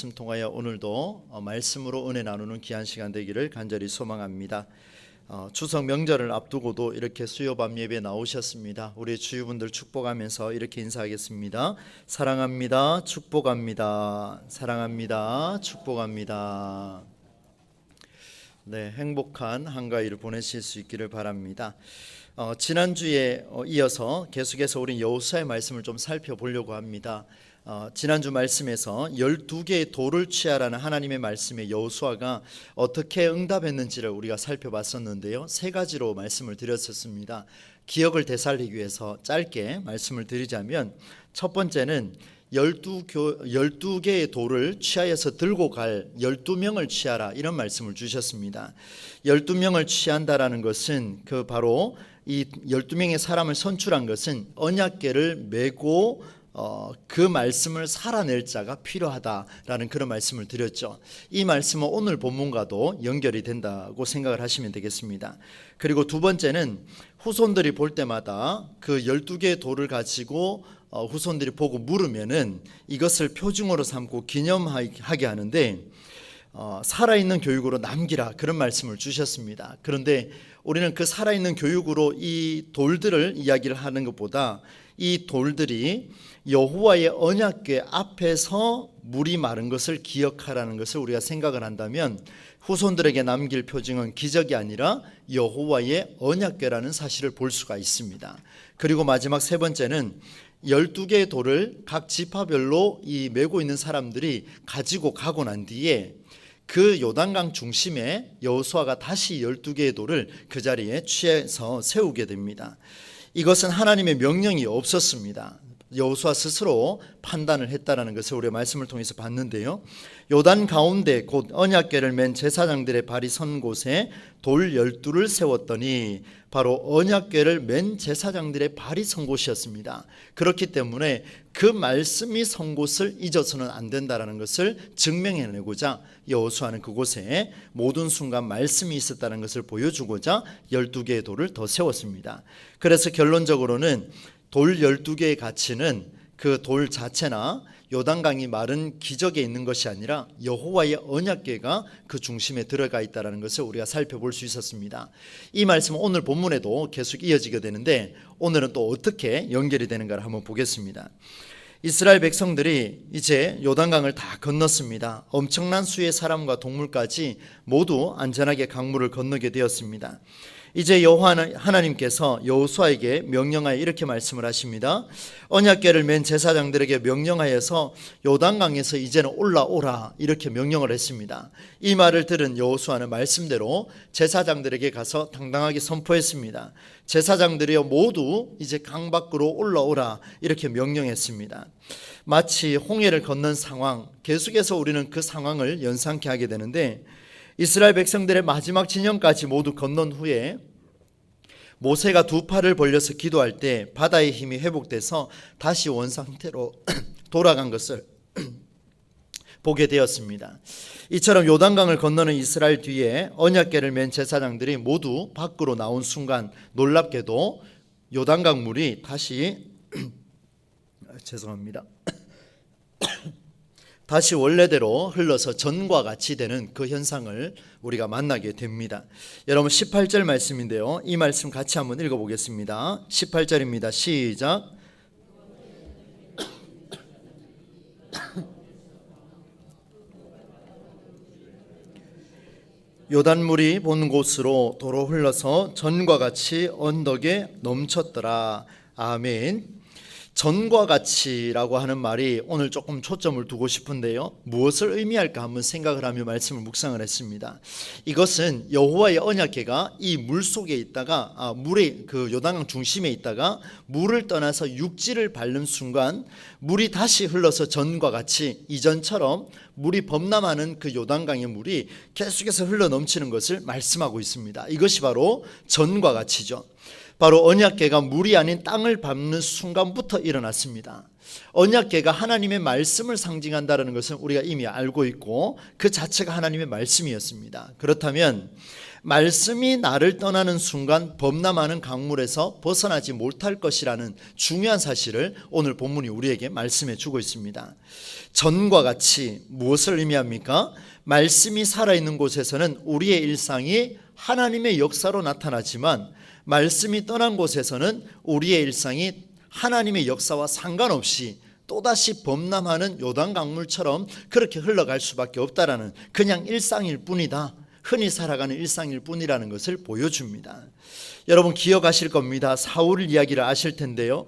말씀 통하여 오늘도 말씀으로 은혜 나누는 귀한 시간 되기를 간절히 소망합니다. 추석 명절을 앞두고도 이렇게 수요 밤 예배 나오셨습니다. 우리 주유분들 축복하면서 이렇게 인사하겠습니다. 사랑합니다. 축복합니다. 사랑합니다. 축복합니다. 네, 행복한 한가위를 보내실 수 있기를 바랍니다. 지난주에 이어서 계속해서 우리 여호수아의 말씀을 좀 살펴보려고 합니다. 지난주 말씀에서 12개의 돌을 취하라는 하나님의 말씀에 여호수아가 어떻게 응답했는지를 우리가 살펴봤었는데요, 세 가지로 말씀을 드렸었습니다. 기억을 되살리기 위해서 짧게 말씀을 드리자면, 첫 번째는 12개의 돌을 취하여서 들고 갈 12명을 취하라, 이런 말씀을 주셨습니다. 12명을 취한다라는 것은 바로 이 12명의 사람을 선출한 것은 언약궤를 메고 그 말씀을 살아낼 자가 필요하다라는 그런 말씀을 드렸죠. 이 말씀은 오늘 본문과도 연결이 된다고 생각을 하시면 되겠습니다. 그리고 두 번째는 후손들이 볼 때마다 그 12개의 돌을 가지고 후손들이 보고 물으면은 이것을 표징으로 삼고 기념하게 하는데 살아있는 교육으로 남기라, 그런 말씀을 주셨습니다. 그런데 우리는 그 살아있는 교육으로 이 돌들을 이야기를 하는 것보다 이 돌들이 여호와의 언약궤 앞에서 물이 마른 것을 기억하라는 것을 우리가 생각을 한다면, 후손들에게 남길 표징은 기적이 아니라 여호와의 언약궤라는 사실을 볼 수가 있습니다. 그리고 마지막 세 번째는 12개의 돌을 각 지파별로 이 메고 있는 사람들이 가지고 가고 난 뒤에 그 요단강 중심에 여호수아가 다시 12개의 돌을 그 자리에 취해서 세우게 됩니다. 이것은 하나님의 명령이 없었습니다. 여호수아 스스로 판단을 했다라는 것을 우리가 말씀을 통해서 봤는데요, 요단 가운데 곧 언약궤를 맨 제사장들의 발이 선 곳에 돌 12를 세웠더니 바로 언약궤를 맨 제사장들의 발이 선 곳이었습니다. 그렇기 때문에 그 말씀이 선 곳을 잊어서는 안 된다라는 것을 증명해내고자 여호수아는 그곳에 모든 순간 말씀이 있었다는 것을 보여주고자 12개의 돌을 더 세웠습니다. 그래서 결론적으로는 돌 12개의 가치는 그 돌 자체나 요단강이 마른 기적에 있는 것이 아니라 여호와의 언약궤가 그 중심에 들어가 있다는 것을 우리가 살펴볼 수 있었습니다. 이 말씀은 오늘 본문에도 계속 이어지게 되는데, 오늘은 또 어떻게 연결이 되는가를 한번 보겠습니다. 이스라엘 백성들이 이제 요단강을 다 건넜습니다. 엄청난 수의 사람과 동물까지 모두 안전하게 강물을 건너게 되었습니다. 이제 여호와 하나님께서 여호수아에게 명령하여 이렇게 말씀을 하십니다. 언약궤를 맨 제사장들에게 명령하여서 요단강에서 이제는 올라오라, 이렇게 명령을 했습니다. 이 말을 들은 여호수아는 말씀대로 제사장들에게 가서 당당하게 선포했습니다. 제사장들이여 모두 이제 강 밖으로 올라오라, 이렇게 명령했습니다. 마치 홍해를 건넌 상황, 계속해서 우리는 그 상황을 연상케 하게 되는데, 이스라엘 백성들의 마지막 진영까지 모두 건넌 후에 모세가 두 팔을 벌려서 기도할 때 바다의 힘이 회복돼서 다시 원상태로 돌아간 것을 보게 되었습니다. 이처럼 요단강을 건너는 이스라엘 뒤에 언약궤를 맨 제사장들이 모두 밖으로 나온 순간 놀랍게도 요단강 물이 다시 다시 원래대로 흘러서 전과 같이 되는 그 현상을 우리가 만나게 됩니다. 여러분 18절 말씀인데요, 이 말씀 같이 한번 읽어보겠습니다. 18절입니다. 시작. 요단물이 본 곳으로 도로 흘러서 전과 같이 언덕에 넘쳤더라. 아멘. 전과 같이라고 하는 말이 오늘 조금 초점을 두고 싶은데요, 무엇을 의미할까 한번 생각을 하며 말씀을 묵상을 했습니다. 이것은 여호와의 언약궤가 이 물 속에 있다가 물의 그 요단강 중심에 있다가 물을 떠나서 육지를 밟는 순간 물이 다시 흘러서 전과 같이 이전처럼 물이 범람하는 그 요단강의 물이 계속해서 흘러 넘치는 것을 말씀하고 있습니다. 이것이 바로 전과 같이죠. 바로 언약궤가 물이 아닌 땅을 밟는 순간부터 일어났습니다. 언약궤가 하나님의 말씀을 상징한다는 것은 우리가 이미 알고 있고 그 자체가 하나님의 말씀이었습니다. 그렇다면 말씀이 나를 떠나는 순간 범람하는 강물에서 벗어나지 못할 것이라는 중요한 사실을 오늘 본문이 우리에게 말씀해 주고 있습니다. 전과 같이 무엇을 의미합니까? 말씀이 살아있는 곳에서는 우리의 일상이 하나님의 역사로 나타나지만 말씀이 떠난 곳에서는 우리의 일상이 하나님의 역사와 상관없이 또다시 범람하는 요단 강물처럼 그렇게 흘러갈 수밖에 없다라는 그냥 일상일 뿐이다, 흔히 살아가는 일상일 뿐이라는 것을 보여줍니다. 여러분 기억하실 겁니다. 사울 이야기를 아실 텐데요,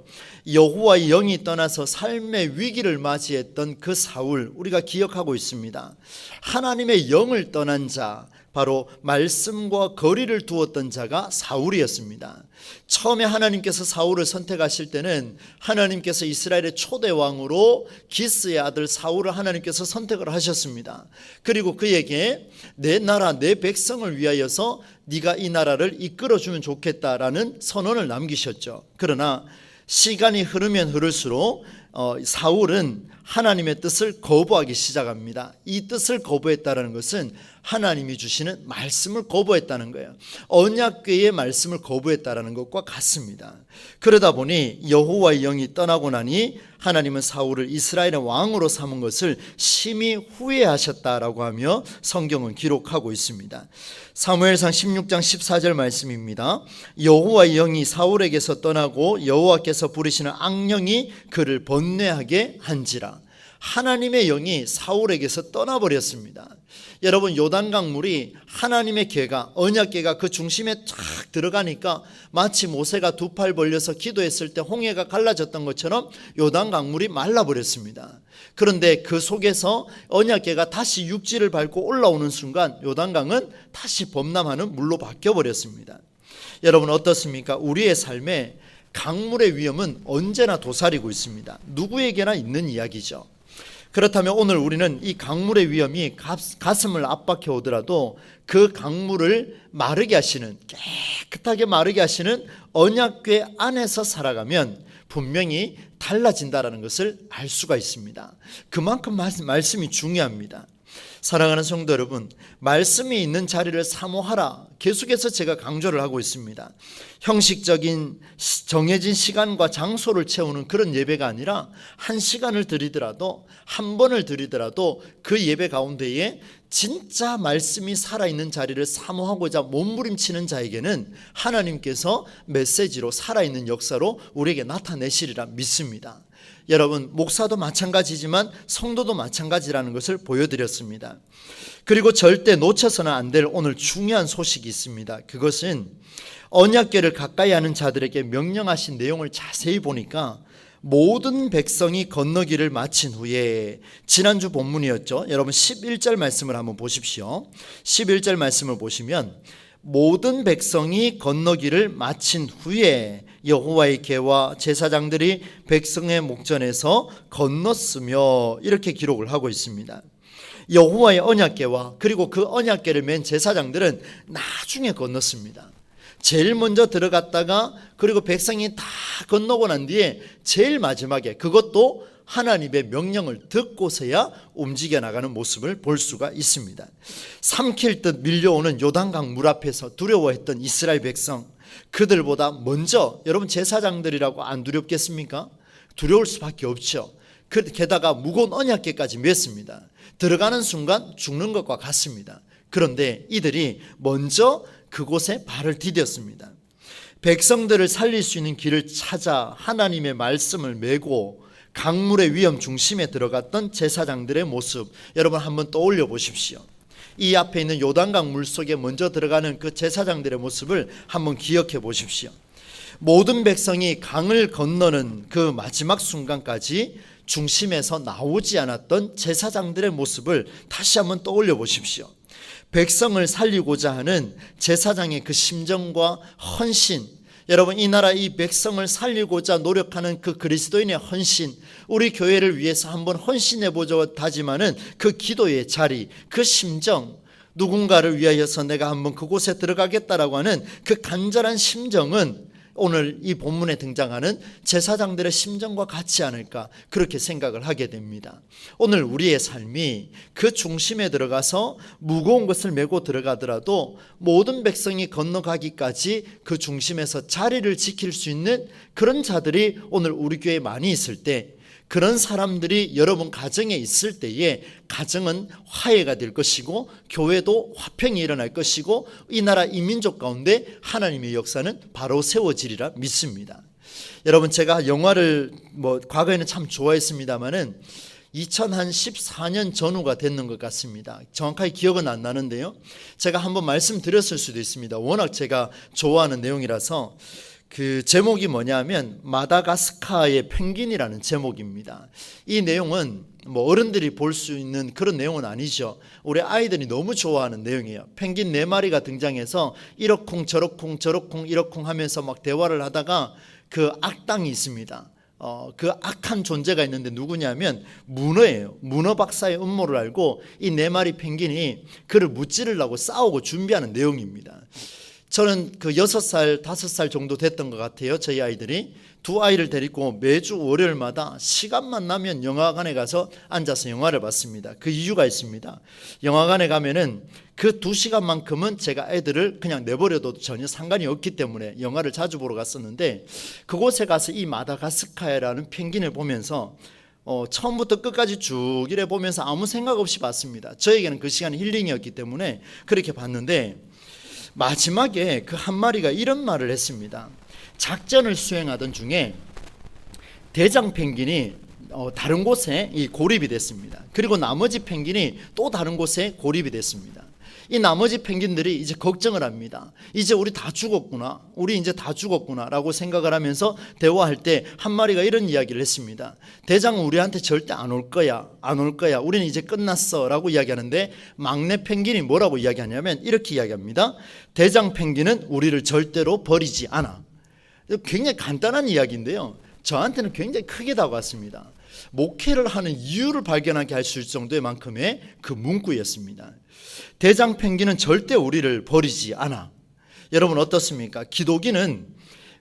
여호와의 영이 떠나서 삶의 위기를 맞이했던 그 사울, 우리가 기억하고 있습니다. 하나님의 영을 떠난 자, 바로 말씀과 거리를 두었던 자가 사울이었습니다. 처음에 하나님께서 사울을 선택하실 때는 하나님께서 이스라엘의 초대 왕으로 기스의 아들 사울을 하나님께서 선택을 하셨습니다. 그리고 그에게 내 나라 내 백성을 위하여서 네가 이 나라를 이끌어주면 좋겠다라는 선언을 남기셨죠. 그러나 시간이 흐르면 흐를수록 사울은 하나님의 뜻을 거부하기 시작합니다. 이 뜻을 거부했다는 것은 하나님이 주시는 말씀을 거부했다는 거예요. 언약궤의 말씀을 거부했다는 것과 같습니다. 그러다 보니 여호와의 영이 떠나고 나니 하나님은 사울을 이스라엘의 왕으로 삼은 것을 심히 후회하셨다라고 하며 성경은 기록하고 있습니다. 사무엘상 16장 14절 말씀입니다. 여호와의 영이 사울에게서 떠나고 여호와께서 부리시는 악령이 그를 번뇌하게 한지라. 하나님의 영이 사울에게서 떠나버렸습니다. 여러분 요단강물이 하나님의 궤가, 언약궤가 그 중심에 쫙 들어가니까 마치 모세가 두 팔 벌려서 기도했을 때 홍해가 갈라졌던 것처럼 요단강물이 말라버렸습니다. 그런데 그 속에서 언약궤가 다시 육지를 밟고 올라오는 순간 요단강은 다시 범람하는 물로 바뀌어버렸습니다. 여러분 어떻습니까? 우리의 삶에 강물의 위험은 언제나 도사리고 있습니다. 누구에게나 있는 이야기죠. 그렇다면 오늘 우리는 이 강물의 위험이 가슴을 압박해 오더라도 그 강물을 마르게 하시는, 깨끗하게 마르게 하시는 언약궤 안에서 살아가면 분명히 달라진다는 것을 알 수가 있습니다. 그만큼 말씀이 중요합니다. 사랑하는 성도 여러분, 말씀이 있는 자리를 사모하라, 계속해서 제가 강조를 하고 있습니다. 형식적인 정해진 시간과 장소를 채우는 그런 예배가 아니라 한 시간을 드리더라도, 한 번을 드리더라도 그 예배 가운데에 진짜 말씀이 살아있는 자리를 사모하고자 몸부림치는 자에게는 하나님께서 메시지로 살아있는 역사로 우리에게 나타내시리라 믿습니다. 여러분 목사도 마찬가지지만 성도도 마찬가지라는 것을 보여드렸습니다. 그리고 절대 놓쳐서는 안 될 오늘 중요한 소식이 있습니다. 그것은 언약궤를 가까이 하는 자들에게 명령하신 내용을 자세히 보니까 모든 백성이 건너기를 마친 후에, 지난주 본문이었죠. 여러분 11절 말씀을 한번 보십시오. 11절 말씀을 보시면 모든 백성이 건너기를 마친 후에 여호와의 궤와 제사장들이 백성의 목전에서 건넜으며, 이렇게 기록을 하고 있습니다. 여호와의 언약궤와 그리고 그 언약궤를 맨 제사장들은 나중에 건넜습니다. 제일 먼저 들어갔다가 그리고 백성이 다 건너고 난 뒤에 제일 마지막에, 그것도 하나님의 명령을 듣고서야 움직여 나가는 모습을 볼 수가 있습니다. 삼킬 듯 밀려오는 요단강 물 앞에서 두려워했던 이스라엘 백성, 그들보다 먼저, 여러분 제사장들이라고 안 두렵겠습니까? 두려울 수밖에 없죠. 게다가 무거운 언약궤까지 맸습니다. 들어가는 순간 죽는 것과 같습니다. 그런데 이들이 먼저 그곳에 발을 디뎠습니다. 백성들을 살릴 수 있는 길을 찾아 하나님의 말씀을 메고 강물의 위험 중심에 들어갔던 제사장들의 모습, 여러분 한번 떠올려 보십시오. 이 앞에 있는 요단강 물속에 먼저 들어가는 그 제사장들의 모습을 한번 기억해 보십시오. 모든 백성이 강을 건너는 그 마지막 순간까지 중심에서 나오지 않았던 제사장들의 모습을 다시 한번 떠올려 보십시오. 백성을 살리고자 하는 제사장의 그 심정과 헌신, 여러분 이 나라 이 백성을 살리고자 노력하는 그 그리스도인의 헌신, 우리 교회를 위해서 한번 헌신해보자 다짐하는 그 기도의 자리, 그 심정, 누군가를 위하여서 내가 한번 그곳에 들어가겠다라고 하는 그 간절한 심정은 오늘 이 본문에 등장하는 제사장들의 심정과 같지 않을까 그렇게 생각을 하게 됩니다. 오늘 우리의 삶이 그 중심에 들어가서 무거운 것을 메고 들어가더라도 모든 백성이 건너가기까지 그 중심에서 자리를 지킬 수 있는 그런 자들이 오늘 우리 교회에 많이 있을 때, 그런 사람들이 여러분 가정에 있을 때에 가정은 화해가 될 것이고 교회도 화평이 일어날 것이고 이 나라 이 민족 가운데 하나님의 역사는 바로 세워지리라 믿습니다. 여러분, 제가 영화를 과거에는 참 좋아했습니다만은 2014년 전후가 됐는 것 같습니다. 정확하게 기억은 안 나는데요, 제가 한번 말씀드렸을 수도 있습니다. 워낙 제가 좋아하는 내용이라서. 그 제목이 뭐냐면 마다가스카르의 펭귄이라는 제목입니다. 이 내용은 어른들이 볼 수 있는 그런 내용은 아니죠. 우리 아이들이 너무 좋아하는 내용이에요. 펭귄 4마리가 등장해서 이러쿵 저러쿵 저러쿵 이러쿵 하면서 막 대화를 하다가 그 악당이 있습니다. 그 악한 존재가 있는데 누구냐면 문어예요. 문어 박사의 음모를 알고 이 4마리 펭귄이 그를 무찌르려고 싸우고 준비하는 내용입니다. 저는 그 6살, 5살 정도 됐던 것 같아요. 저희 아이들이. 두 아이를 데리고 매주 월요일마다 시간만 나면 영화관에 가서 앉아서 영화를 봤습니다. 그 이유가 있습니다. 영화관에 가면은 그 2시간만큼은 제가 애들을 그냥 내버려둬도 전혀 상관이 없기 때문에 영화를 자주 보러 갔었는데, 그곳에 가서 이 마다가스카르라는 펭귄을 보면서 처음부터 끝까지 쭉 이래 보면서 아무 생각 없이 봤습니다. 저에게는 그 시간이 힐링이었기 때문에 그렇게 봤는데, 마지막에 그 한 마리가 이런 말을 했습니다. 작전을 수행하던 중에 대장 펭귄이 다른 곳에 고립이 됐습니다. 그리고 나머지 펭귄이 또 다른 곳에 고립이 됐습니다. 이 나머지 펭귄들이 이제 걱정을 합니다. 이제 우리 다 죽었구나, 우리 이제 다 죽었구나 라고 생각을 하면서 대화할 때 한 마리가 이런 이야기를 했습니다. 대장은 우리한테 절대 안 올 거야, 안 올 거야, 우리는 이제 끝났어 라고 이야기하는데, 막내 펭귄이 뭐라고 이야기하냐면 이렇게 이야기합니다. 대장 펭귄은 우리를 절대로 버리지 않아. 굉장히 간단한 이야기인데요, 저한테는 굉장히 크게 다가왔습니다. 목회를 하는 이유를 발견하게 할 수 있을 정도의 만큼의 그 문구였습니다. 대장 펭귄은 절대 우리를 버리지 않아. 여러분 어떻습니까? 기독인은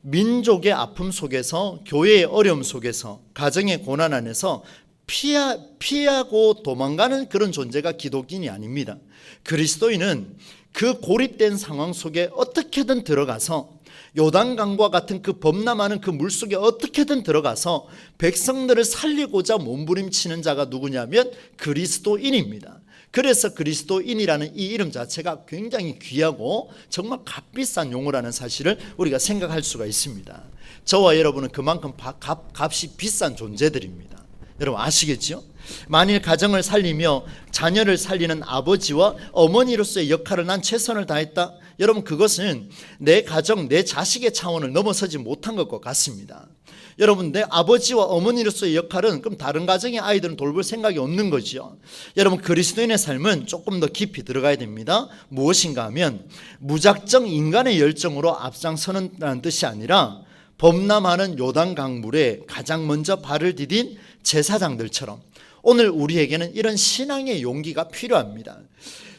민족의 아픔 속에서, 교회의 어려움 속에서, 가정의 고난 안에서 피하고 도망가는 그런 존재가 기독인이 아닙니다. 그리스도인은 그 고립된 상황 속에 어떻게든 들어가서, 요단강과 같은 그 범람하는 그 물속에 어떻게든 들어가서 백성들을 살리고자 몸부림치는 자가 누구냐면 그리스도인입니다. 그래서 그리스도인이라는 이 이름 자체가 굉장히 귀하고 정말 값비싼 용어라는 사실을 우리가 생각할 수가 있습니다. 저와 여러분은 그만큼 값이 비싼 존재들입니다. 여러분 아시겠죠? 만일 가정을 살리며 자녀를 살리는 아버지와 어머니로서의 역할을 난 최선을 다했다, 여러분 그것은 내 가정, 내 자식의 차원을 넘어서지 못한 것과 같습니다. 여러분, 내 아버지와 어머니로서의 역할은 그럼 다른 가정의 아이들은 돌볼 생각이 없는 거죠. 여러분, 그리스도인의 삶은 조금 더 깊이 들어가야 됩니다. 무엇인가 하면 무작정 인간의 열정으로 앞장서는 뜻이 아니라 범람하는 요단 강물에 가장 먼저 발을 디딘 제사장들처럼 오늘 우리에게는 이런 신앙의 용기가 필요합니다.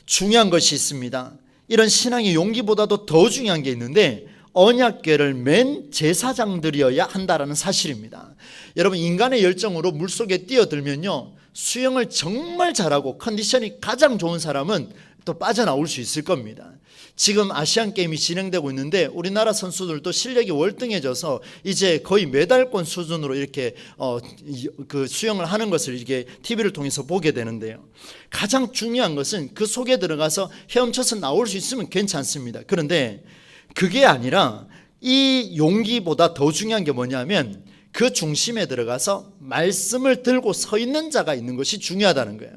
중요한 것이 있습니다. 이런 신앙의 용기보다도 더 중요한 게 있는데, 언약궤를 맨 제사장들이어야 한다는 사실입니다. 여러분, 인간의 열정으로 물속에 뛰어들면요, 수영을 정말 잘하고 컨디션이 가장 좋은 사람은 또 빠져나올 수 있을 겁니다. 지금 아시안게임이 진행되고 있는데 우리나라 선수들도 실력이 월등해져서 이제 거의 메달권 수준으로 이렇게 그 수영을 하는 것을 이렇게 TV를 통해서 보게 되는데요, 가장 중요한 것은 그 속에 들어가서 헤엄쳐서 나올 수 있으면 괜찮습니다. 그런데 그게 아니라 이 용기보다 더 중요한 게 뭐냐면 그 중심에 들어가서 말씀을 들고 서 있는 자가 있는 것이 중요하다는 거예요.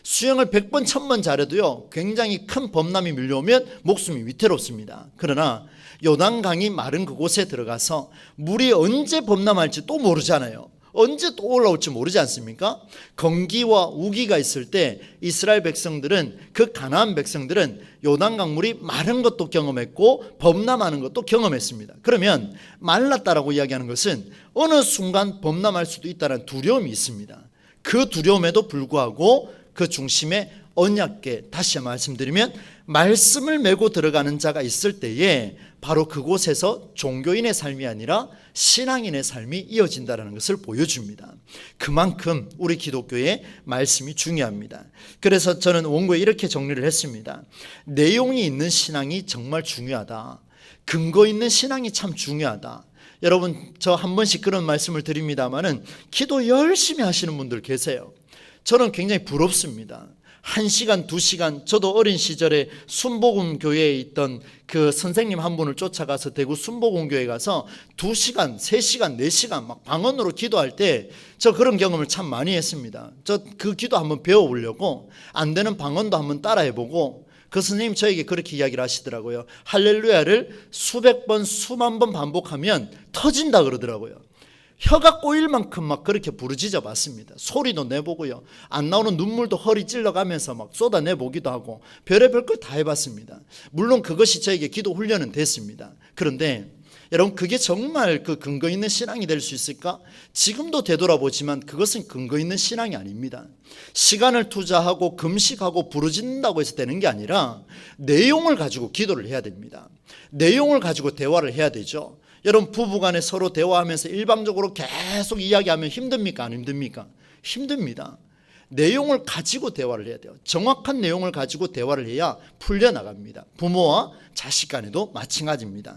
수영을 100번 1000번 잘해도요, 굉장히 큰 범람이 밀려오면 목숨이 위태롭습니다. 그러나 요단강이 마른 그곳에 들어가서 물이 언제 범람할지 또 모르잖아요. 언제 또 올라올지 모르지 않습니까? 건기와 우기가 있을 때 이스라엘 백성들은, 그 가나안 백성들은 요단강 물이 마른 것도 경험했고 범람하는 것도 경험했습니다. 그러면 말랐다라고 이야기하는 것은 어느 순간 범람할 수도 있다는 두려움이 있습니다. 그 두려움에도 불구하고 그 중심에 언약궤, 다시 말씀드리면 말씀을 메고 들어가는 자가 있을 때에 바로 그곳에서 종교인의 삶이 아니라 신앙인의 삶이 이어진다는 것을 보여줍니다. 그만큼 우리 기독교의 말씀이 중요합니다. 그래서 저는 원고에 이렇게 정리를 했습니다. 내용이 있는 신앙이 정말 중요하다. 근거 있는 신앙이 참 중요하다. 여러분, 저 한 번씩 그런 말씀을 드립니다마는 기도 열심히 하시는 분들 계세요. 저는 굉장히 부럽습니다. 1시간, 2시간, 저도 어린 시절에 순복음 교회에 있던 그 선생님 한 분을 쫓아가서 대구 순복음 교회에 가서 2시간, 3시간, 4시간 막 방언으로 기도할 때 저 그런 경험을 참 많이 했습니다. 저 그 기도 한번 배워보려고 안 되는 방언도 한번 따라해보고 그 선생님 저에게 그렇게 이야기를 하시더라고요. 할렐루야를 수백 번, 수만 번 반복하면 터진다 그러더라고요. 혀가 꼬일 만큼 막 그렇게 부르짖어 봤습니다. 소리도 내보고요. 안 나오는 눈물도 허리 찔러가면서 막 쏟아내보기도 하고 별의별 걸 다 해봤습니다. 물론 그것이 저에게 기도 훈련은 됐습니다. 그런데 여러분, 그게 정말 그 근거 있는 신앙이 될 수 있을까? 지금도 되돌아보지만 그것은 근거 있는 신앙이 아닙니다. 시간을 투자하고 금식하고 부르짖는다고 해서 되는 게 아니라 내용을 가지고 기도를 해야 됩니다. 내용을 가지고 대화를 해야 되죠. 여러분, 부부간에 서로 대화하면서 일방적으로 계속 이야기하면 힘듭니까? 안 힘듭니까? 힘듭니다. 내용을 가지고 대화를 해야 돼요. 정확한 내용을 가지고 대화를 해야 풀려나갑니다. 부모와 자식 간에도 마찬가지입니다.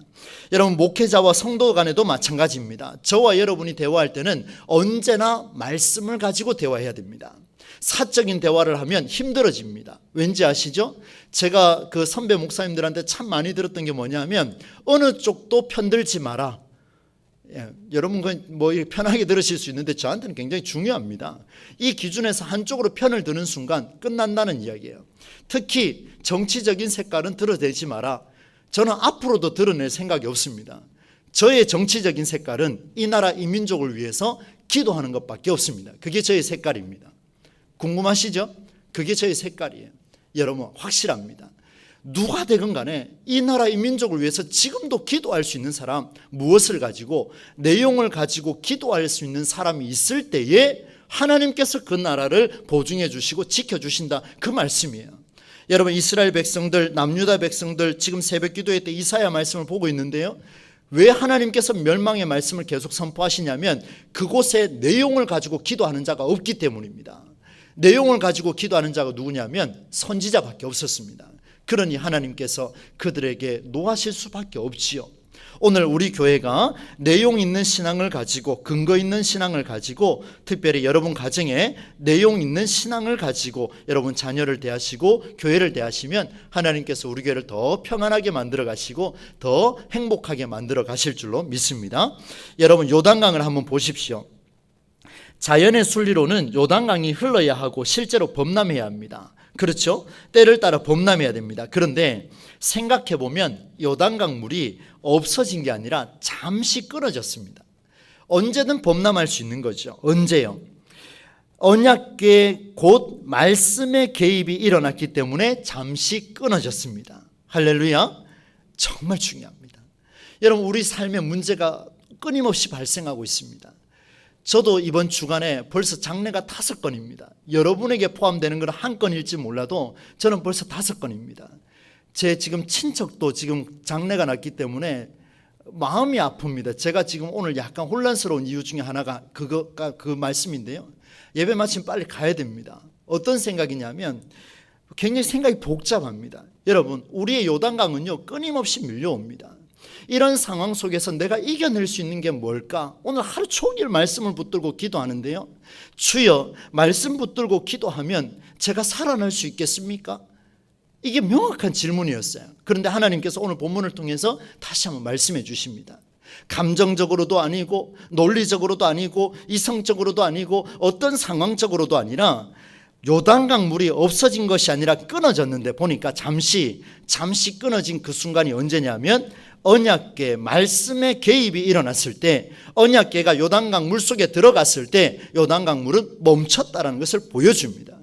여러분, 목회자와 성도 간에도 마찬가지입니다. 저와 여러분이 대화할 때는 언제나 말씀을 가지고 대화해야 됩니다. 사적인 대화를 하면 힘들어집니다. 왠지 아시죠? 제가 그 선배 목사님들한테 참 많이 들었던 게 뭐냐면 어느 쪽도 편들지 마라. 여러분 뭐 편하게 들으실 수 있는데 저한테는 굉장히 중요합니다. 이 기준에서 한쪽으로 편을 드는 순간 끝난다는 이야기예요. 특히 정치적인 색깔은 드러내지 마라. 저는 앞으로도 드러낼 생각이 없습니다. 저의 정치적인 색깔은 이 나라 이 민족을 위해서 기도하는 것밖에 없습니다. 그게 저의 색깔입니다. 궁금하시죠? 그게 저의 색깔이에요. 여러분, 확실합니다. 누가 되건 간에 이 나라 이 민족을 위해서 지금도 기도할 수 있는 사람, 무엇을 가지고 내용을 가지고 기도할 수 있는 사람이 있을 때에 하나님께서 그 나라를 보증해 주시고 지켜주신다, 그 말씀이에요. 여러분, 이스라엘 백성들, 남유다 백성들 지금 새벽 기도회 때 이사야 말씀을 보고 있는데요, 왜 하나님께서 멸망의 말씀을 계속 선포하시냐면 그곳에 내용을 가지고 기도하는 자가 없기 때문입니다. 내용을 가지고 기도하는 자가 누구냐면 선지자밖에 없었습니다. 그러니 하나님께서 그들에게 노하실 수밖에 없지요. 오늘 우리 교회가 내용 있는 신앙을 가지고, 근거 있는 신앙을 가지고, 특별히 여러분 가정에 내용 있는 신앙을 가지고 여러분 자녀를 대하시고 교회를 대하시면 하나님께서 우리 교회를 더 평안하게 만들어 가시고 더 행복하게 만들어 가실 줄로 믿습니다. 여러분, 요단강을 한번 보십시오. 자연의 순리로는 요단강이 흘러야 하고 실제로 범람해야 합니다. 그렇죠? 때를 따라 범람해야 됩니다. 그런데 생각해보면 요단강 물이 없어진 게 아니라 잠시 끊어졌습니다. 언제든 범람할 수 있는 거죠. 언제요? 언약궤 곧 말씀의 개입이 일어났기 때문에 잠시 끊어졌습니다. 할렐루야. 정말 중요합니다. 여러분, 우리 삶에 문제가 끊임없이 발생하고 있습니다. 저도 이번 주간에 벌써 장례가 5건입니다. 여러분에게 포함되는 건 1건일지 몰라도 저는 벌써 5건입니다. 제 지금 친척도 지금 장례가 났기 때문에 마음이 아픕니다. 제가 지금 오늘 약간 혼란스러운 이유 중에 하나가 그 말씀인데요. 예배 마치면 빨리 가야 됩니다. 어떤 생각이냐면 굉장히 생각이 복잡합니다. 여러분, 우리의 요단강은요 끊임없이 밀려옵니다. 이런 상황 속에서 내가 이겨낼 수 있는 게 뭘까? 오늘 하루 종일 말씀을 붙들고 기도하는데요, 주여, 말씀 붙들고 기도하면 제가 살아날 수 있겠습니까? 이게 명확한 질문이었어요. 그런데 하나님께서 오늘 본문을 통해서 다시 한번 말씀해 주십니다. 감정적으로도 아니고 논리적으로도 아니고 이성적으로도 아니고 어떤 상황적으로도 아니라 요단강 물이 없어진 것이 아니라 끊어졌는데 보니까 잠시 끊어진 그 순간이 언제냐면 언약궤 말씀의 개입이 일어났을 때, 언약궤가 요단강 물속에 들어갔을 때 요단강 물은 멈췄다는 것을 보여줍니다.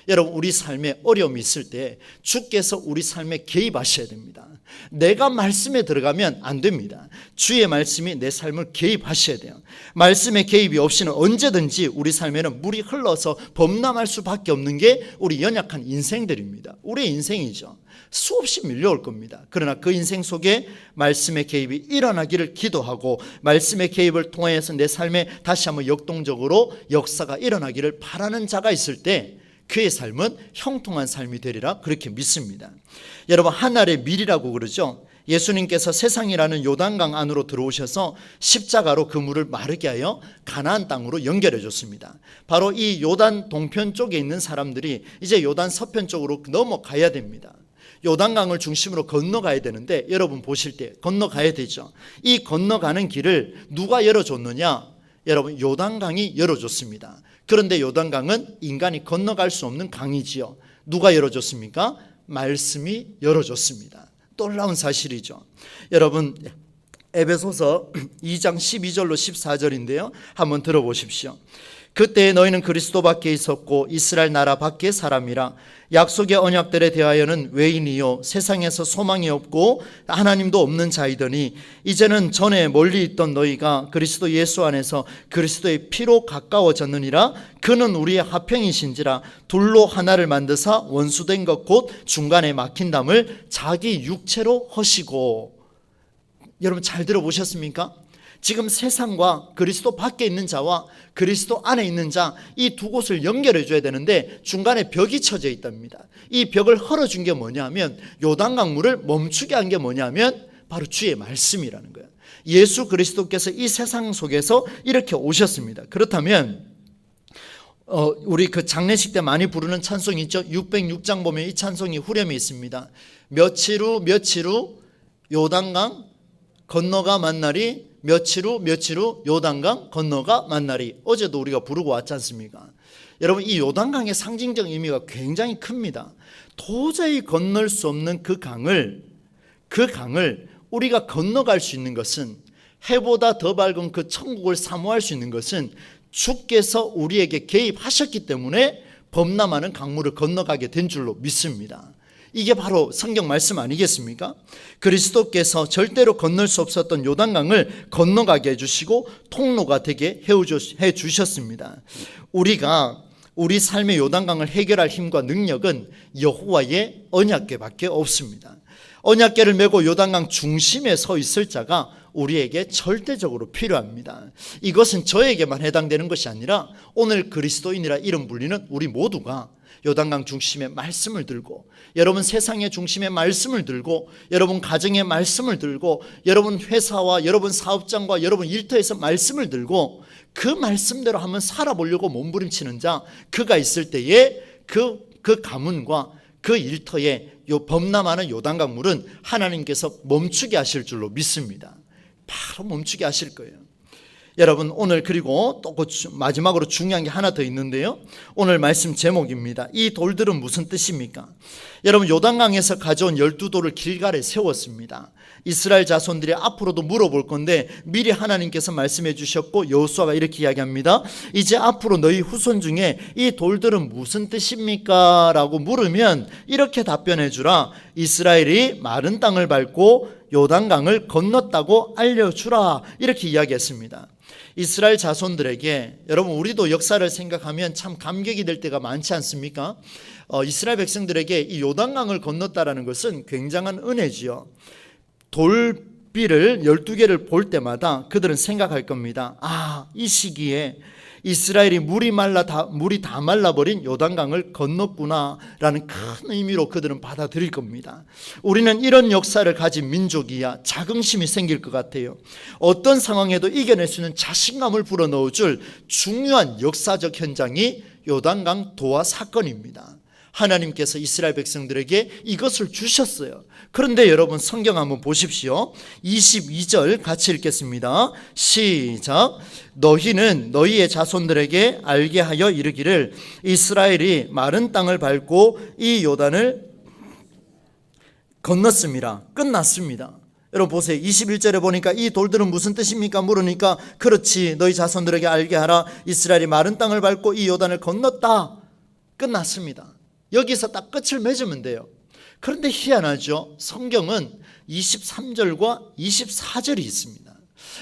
여러분, 우리 삶에 어려움이 있을 때 주께서 우리 삶에 개입하셔야 됩니다. 내가 말씀에 들어가면 안 됩니다. 주의 말씀이 내 삶을 개입하셔야 돼요. 말씀의 개입이 없이는 언제든지 우리 삶에는 물이 흘러서 범람할 수밖에 없는 게 우리 연약한 인생들입니다. 우리의 인생이죠. 수없이 밀려올 겁니다. 그러나 그 인생 속에 말씀의 개입이 일어나기를 기도하고 말씀의 개입을 통해서 내 삶에 다시 한번 역동적으로 역사가 일어나기를 바라는 자가 있을 때 그의 삶은 형통한 삶이 되리라 그렇게 믿습니다. 여러분, 하늘의 밀이라고 그러죠. 예수님께서 세상이라는 요단강 안으로 들어오셔서 십자가로 그 물을 마르게 하여 가나안 땅으로 연결해 줬습니다. 바로 이 요단 동편 쪽에 있는 사람들이 이제 요단 서편 쪽으로 넘어가야 됩니다. 요단강을 중심으로 건너가야 되는데 여러분 보실 때 건너가야 되죠. 이 건너가는 길을 누가 열어줬느냐? 여러분, 요단강이 열어줬습니다. 그런데 요단강은 인간이 건너갈 수 없는 강이지요. 누가 열어줬습니까? 말씀이 열어줬습니다. 놀라운 사실이죠. 여러분, 에베소서 2장 12절로 14절인데요. 한번 들어보십시오. 그때 너희는 그리스도 밖에 있었고 이스라엘 나라 밖의 사람이라. 약속의 언약들에 대하여는 외인이요 세상에서 소망이 없고 하나님도 없는 자이더니 이제는 전에 멀리 있던 너희가 그리스도 예수 안에서 그리스도의 피로 가까워졌느니라. 그는 우리의 화평이신지라. 둘로 하나를 만드사 원수된 것 곧 중간에 막힌 담을 자기 육체로 허시고. 여러분, 잘 들어보셨습니까? 지금 세상과 그리스도 밖에 있는 자와 그리스도 안에 있는 자, 이 두 곳을 연결해 줘야 되는데 중간에 벽이 쳐져 있답니다. 이 벽을 헐어준 게 뭐냐면, 요단강물을 멈추게 한 게 뭐냐면 바로 주의 말씀이라는 거예요. 예수 그리스도께서 이 세상 속에서 이렇게 오셨습니다. 그렇다면 우리 그 장례식 때 많이 부르는 찬송이 있죠. 606장 보면 이 찬송이 후렴이 있습니다. 며칠 후 요단강 건너가 만나리. 며칠 후 요단강 건너가 만나리. 어제도 우리가 부르고 왔지 않습니까? 여러분, 이 요단강의 상징적 의미가 굉장히 큽니다. 도저히 건널 수 없는 그 강을 우리가 건너갈 수 있는 것은, 해보다 더 밝은 그 천국을 사모할 수 있는 것은 주께서 우리에게 개입하셨기 때문에 범람하는 강물을 건너가게 된 줄로 믿습니다. 이게 바로 성경 말씀 아니겠습니까? 그리스도께서 절대로 건널 수 없었던 요단강을 건너가게 해주시고 통로가 되게 해주셨습니다. 우리가 우리 삶의 요단강을 해결할 힘과 능력은 여호와의 언약궤밖에 없습니다. 언약궤를 메고 요단강 중심에 서 있을 자가 우리에게 절대적으로 필요합니다. 이것은 저에게만 해당되는 것이 아니라 오늘 그리스도인이라 이름 불리는 우리 모두가 요단강 중심의 말씀을 들고, 여러분 세상의 중심의 말씀을 들고, 여러분 가정의 말씀을 들고, 여러분 회사와 여러분 사업장과 여러분 일터에서 말씀을 들고 그 말씀대로 한번 살아보려고 몸부림치는 자, 그가 있을 때에 그 가문과 그 일터에 요 범람하는 요단강 물은 하나님께서 멈추게 하실 줄로 믿습니다. 바로 멈추게 하실 거예요. 여러분, 오늘 그리고 또 마지막으로 중요한 게 하나 더 있는데요. 오늘 말씀 제목입니다. 이 돌들은 무슨 뜻입니까? 여러분, 요단강에서 가져온 12돌을 길갈에 세웠습니다. 이스라엘 자손들이 앞으로도 물어볼 건데 미리 하나님께서 말씀해 주셨고 여호수아가 이렇게 이야기합니다. 이제 앞으로 너희 후손 중에 이 돌들은 무슨 뜻입니까? 라고 물으면 이렇게 답변해 주라. 이스라엘이 마른 땅을 밟고 요단강을 건넜다고 알려주라. 이렇게 이야기했습니다. 이스라엘 자손들에게, 여러분 우리도 역사를 생각하면 참 감격이 될 때가 많지 않습니까? 이스라엘 백성들에게 이 요단강을 건넜다라는 것은 굉장한 은혜지요. 돌비를 12개를 볼 때마다 그들은 생각할 겁니다. 이 시기에 이스라엘이 물이 다 말라버린 요단강을 건넜구나라는 큰 의미로 그들은 받아들일 겁니다. 우리는 이런 역사를 가진 민족이야 자긍심이 생길 것 같아요. 어떤 상황에도 이겨낼 수 있는 자신감을 불어넣어줄 중요한 역사적 현장이 요단강 도하 사건입니다. 하나님께서 이스라엘 백성들에게 이것을 주셨어요. 그런데 여러분 성경 한번 보십시오. 22절 같이 읽겠습니다. 시작. 너희는 너희의 자손들에게 알게 하여 이르기를 이스라엘이 마른 땅을 밟고 이 요단을 건넜습니다. 끝났습니다. 여러분 보세요. 21절에 보니까 이 돌들은 무슨 뜻입니까? 물으니까 그렇지, 너희 자손들에게 알게 하라. 이스라엘이 마른 땅을 밟고 이 요단을 건넜다. 끝났습니다. 여기서 딱 끝을 맺으면 돼요. 그런데 희한하죠. 성경은 23절과 24절이 있습니다.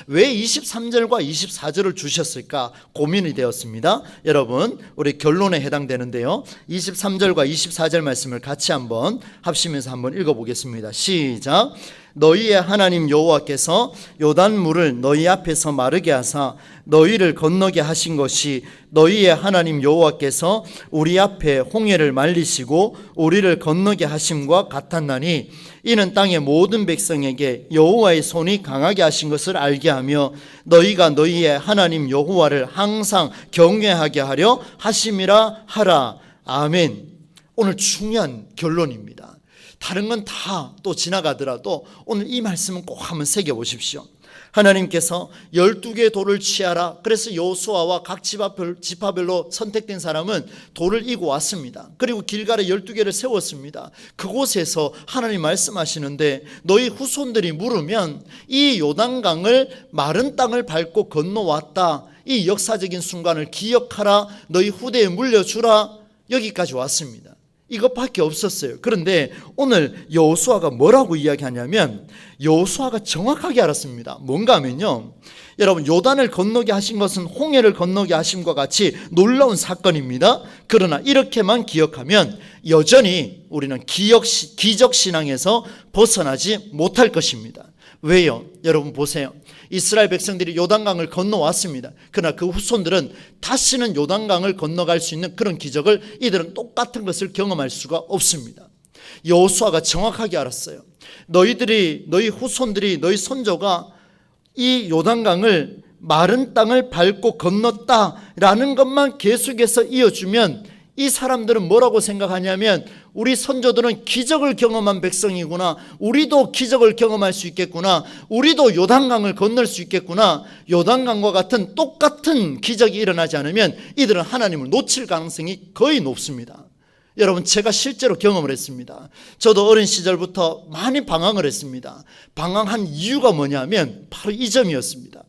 왜 23절과 24절을 주셨을까 고민이 되었습니다. 여러분, 우리 결론에 해당되는데요. 23절과 24절 말씀을 같이 한번 합치면서 한번 읽어보겠습니다. 시작. 너희의 하나님 여호와께서 요단물을 너희 앞에서 마르게 하사 너희를 건너게 하신 것이 너희의 하나님 여호와께서 우리 앞에 홍해를 말리시고 우리를 건너게 하심과 같았나니 이는 땅의 모든 백성에게 여호와의 손이 강하게 하신 것을 알게 하며 너희가 너희의 하나님 여호와를 항상 경외하게 하려 하심이라 하라. 아멘. 오늘 중요한 결론입니다. 다른 건 다 또 지나가더라도 오늘 이 말씀은 꼭 한번 새겨보십시오. 하나님께서 12개의 돌을 취하라. 그래서 여호수아와 각 지파별로 선택된 사람은 돌을 이고 왔습니다. 그리고 길갈에 12개를 세웠습니다. 그곳에서 하나님 말씀하시는데 너희 후손들이 물으면 이 요단강을 마른 땅을 밟고 건너왔다. 이 역사적인 순간을 기억하라. 너희 후대에 물려주라. 여기까지 왔습니다. 이것밖에 없었어요. 그런데 오늘 여호수아가 뭐라고 이야기하냐면 여호수아가 정확하게 알았습니다. 뭔가 하면요, 여러분, 요단을 건너게 하신 것은 홍해를 건너게 하심과 같이 놀라운 사건입니다. 그러나 이렇게만 기억하면 여전히 우리는 기적신앙에서 벗어나지 못할 것입니다. 왜요? 여러분 보세요. 이스라엘 백성들이 요단강을 건너왔습니다. 그러나 그 후손들은 다시는 요단강을 건너갈 수 있는 그런 기적을 이들은 똑같은 것을 경험할 수가 없습니다. 여호수아가 정확하게 알았어요. 너희 후손들이, 너희 손조가 이 요단강을 마른 땅을 밟고 건넜다라는 것만 계속해서 이어주면 이 사람들은 뭐라고 생각하냐면 우리 선조들은 기적을 경험한 백성이구나, 우리도 기적을 경험할 수 있겠구나, 우리도 요단강을 건널 수 있겠구나. 요단강과 같은 똑같은 기적이 일어나지 않으면 이들은 하나님을 놓칠 가능성이 거의 높습니다. 여러분, 제가 실제로 경험을 했습니다. 저도 어린 시절부터 많이 방황을 했습니다. 방황한 이유가 뭐냐면 바로 이 점이었습니다.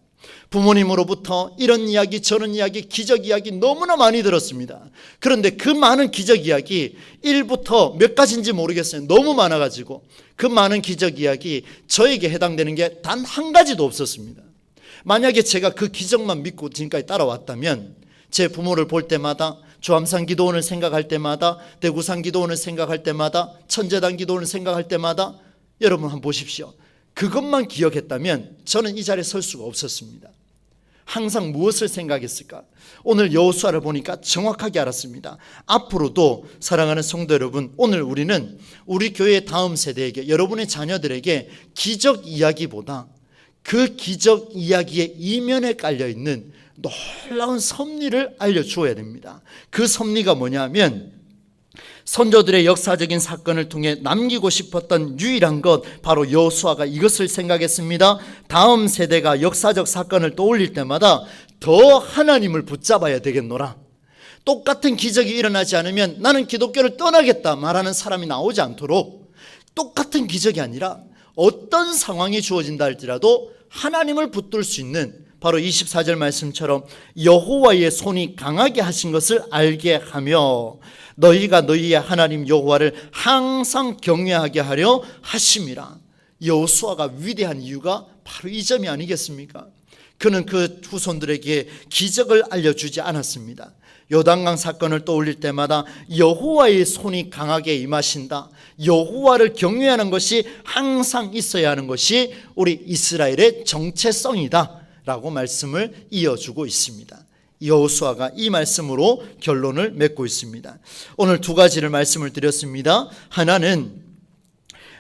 부모님으로부터 이런 이야기 저런 이야기 기적 이야기 너무나 많이 들었습니다. 그런데 그 많은 기적 이야기 1부터 몇 가지인지 모르겠어요. 너무 많아가지고 그 많은 기적 이야기 저에게 해당되는 게 단 한 가지도 없었습니다. 만약에 제가 그 기적만 믿고 지금까지 따라왔다면 제 부모를 볼 때마다, 주암산 기도원을 생각할 때마다, 대구산 기도원을 생각할 때마다, 천재단 기도원을 생각할 때마다, 여러분 한번 보십시오. 그것만 기억했다면 저는 이 자리에 설 수가 없었습니다. 항상 무엇을 생각했을까? 오늘 여호수아를 보니까 정확하게 알았습니다. 앞으로도 사랑하는 성도 여러분, 오늘 우리는 우리 교회의 다음 세대에게, 여러분의 자녀들에게 기적 이야기보다 그 기적 이야기의 이면에 깔려있는 놀라운 섭리를 알려주어야 됩니다. 그 섭리가 뭐냐면 선조들의 역사적인 사건을 통해 남기고 싶었던 유일한 것, 바로 여호수아가 이것을 생각했습니다. 다음 세대가 역사적 사건을 떠올릴 때마다 더 하나님을 붙잡아야 되겠노라. 똑같은 기적이 일어나지 않으면 나는 기독교를 떠나겠다 말하는 사람이 나오지 않도록, 똑같은 기적이 아니라 어떤 상황이 주어진다 할지라도 하나님을 붙들 수 있는, 바로 24절 말씀처럼 여호와의 손이 강하게 하신 것을 알게 하며 너희가 너희의 하나님 여호와를 항상 경외하게 하려 하심이라. 여호수아가 위대한 이유가 바로 이 점이 아니겠습니까? 그는 그 후손들에게 기적을 알려주지 않았습니다. 요단강 사건을 떠올릴 때마다 여호와의 손이 강하게 임하신다, 여호와를 경외하는 것이 항상 있어야 하는 것이 우리 이스라엘의 정체성이다 라고 말씀을 이어주고 있습니다. 여호수아가 이 말씀으로 결론을 맺고 있습니다. 오늘 두 가지를 말씀을 드렸습니다. 하나는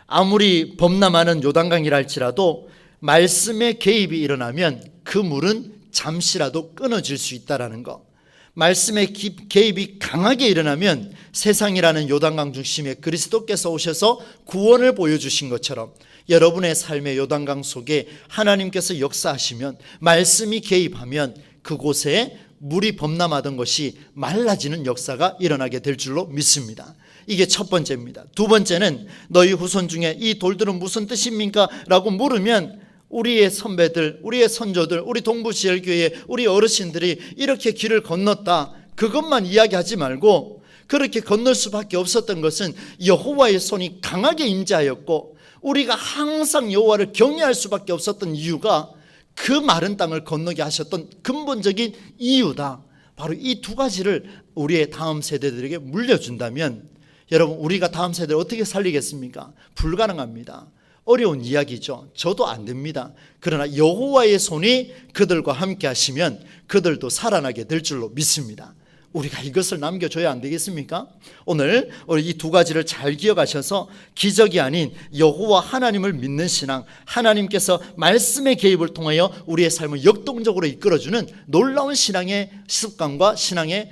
아무리 범람하는 요단강이라 할지라도 말씀의 개입이 일어나면 그 물은 잠시라도 끊어질 수 있다는 것, 말씀의 개입이 강하게 일어나면 세상이라는 요단강 중심에 그리스도께서 오셔서 구원을 보여주신 것처럼 여러분의 삶의 요단강 속에 하나님께서 역사하시면, 말씀이 개입하면 그곳에 물이 범람하던 것이 말라지는 역사가 일어나게 될 줄로 믿습니다. 이게 첫 번째입니다. 두 번째는 너희 후손 중에 이 돌들은 무슨 뜻입니까? 라고 물으면 우리의 선배들, 우리의 선조들, 우리 동부지혈교회 우리 어르신들이 이렇게 길을 건넜다, 그것만 이야기하지 말고 그렇게 건널 수밖에 없었던 것은 여호와의 손이 강하게 임재하였고, 우리가 항상 여호와를 경외할 수밖에 없었던 이유가 그 마른 땅을 건너게 하셨던 근본적인 이유다. 바로 이 두 가지를 우리의 다음 세대들에게 물려준다면 여러분, 우리가 다음 세대를 어떻게 살리겠습니까? 불가능합니다. 어려운 이야기죠. 저도 안 됩니다. 그러나 여호와의 손이 그들과 함께 하시면 그들도 살아나게 될 줄로 믿습니다. 우리가 이것을 남겨줘야 안 되겠습니까? 오늘 이 두 가지를 잘 기억하셔서 기적이 아닌 여호와 하나님을 믿는 신앙, 하나님께서 말씀의 개입을 통하여 우리의 삶을 역동적으로 이끌어주는 놀라운 신앙의 습관과 신앙의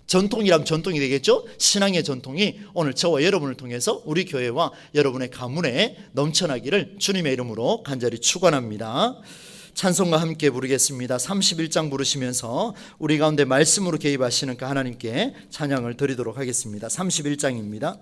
전통이라면 전통이 되겠죠. 신앙의 전통이 오늘 저와 여러분을 통해서 우리 교회와 여러분의 가문에 넘쳐나기를 주님의 이름으로 간절히 축원합니다. 찬송과 함께 부르겠습니다. 31장 부르시면서 우리 가운데 말씀으로 개입하시는 그 하나님께 찬양을 드리도록 하겠습니다. 31장입니다.